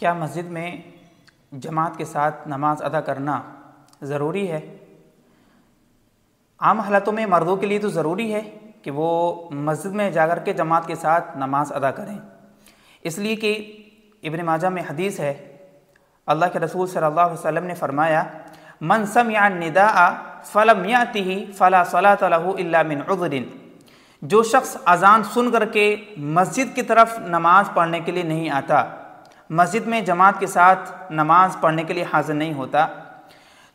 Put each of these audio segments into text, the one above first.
क्या मस्जिद में जमात के साथ नमाज अदा करना ज़रूरी है? आम हालातों में मर्दों के लिए तो ज़रूरी है कि वो मस्जिद में जाकर के जमात के साथ नमाज अदा करें, इसलिए कि इब्न माजा में हदीस है, अल्लाह के रसूल सल्लल्लाहु अलैहि वसल्लम ने फरमाया, मन समिअ निदाअ फलम यातिही फला सलात लहू इल्ला मिन उज़्रिन। जो शख्स अजान सुन करके मस्जिद की तरफ नमाज पढ़ने के लिए नहीं आता, मस्जिद में जमात के साथ नमाज पढ़ने के लिए हाजिर नहीं होता,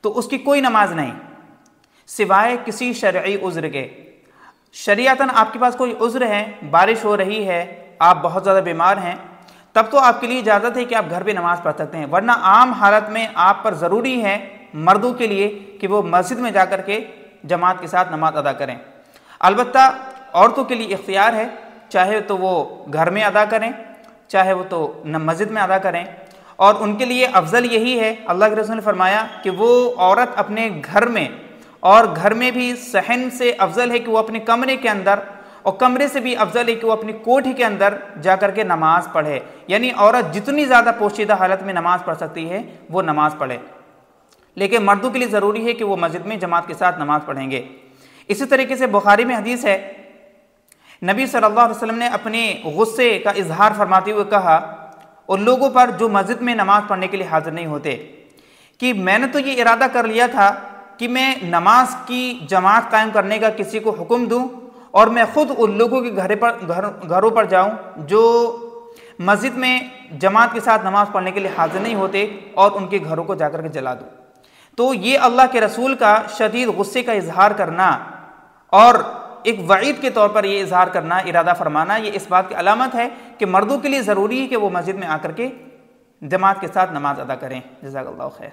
तो उसकी कोई नमाज नहीं सिवाय किसी शरई उज़्र के। शरीअतन आपके पास कोई उज़्र है, बारिश हो रही है, आप बहुत ज़्यादा बीमार हैं, तब तो आपके लिए इजाज़त है कि आप घर पे नमाज पढ़ सकते हैं, वरना आम हालत में आप पर ज़रूरी है मर्दों के लिए कि वो मस्जिद में जाकर के जमात के साथ नमाज अदा करें। अलबत्ता औरतों के लिए इख्तियार है, चाहे तो वो घर में अदा करें, चाहे वो तो मस्जिद में अदा करें, और उनके लिए अफजल यही है, अल्लाह के रसूल ने फरमाया कि वो औरत अपने घर में, और घर में भी सहन से अफजल है कि वो अपने कमरे के अंदर, और कमरे से भी अफजल है कि वो अपनी कोठी के अंदर जाकर के नमाज पढ़े। यानी औरत जितनी ज़्यादा पोशीदा हालत में नमाज पढ़ सकती है वो नमाज पढ़े, लेकिन मर्दों के लिए ज़रूरी है कि वो मस्जिद में जमात के साथ नमाज पढ़ेंगे। इसी तरीके से बुखारी में हदीस है, नबी सल्लल्लाहु अलैहि वसल्लम ने अपने गुस्से का इजहार फरमाते हुए कहा उन लोगों पर जो मस्जिद में नमाज पढ़ने के लिए हाजिर नहीं होते, कि मैंने तो ये इरादा कर लिया था कि मैं नमाज की जमात कायम करने का किसी को हुक्म दूं, और मैं खुद उन लोगों के घरों पर जाऊं जो मस्जिद में जमात के साथ नमाज पढ़ने के लिए हाजिर नहीं होते, और उनके घरों को जाकर के जला दूं। तो ये अल्लाह के रसूल का शदीद गुस्से का इजहार करना और एक वईद के तौर पर ये इजहार करना, इरादा फरमाना, ये इस बात की अलामत है कि मर्दों के लिए ज़रूरी है कि वो मस्जिद में आकर के जमात के साथ नमाज अदा करें। जज़ाकल्लाहु खैर।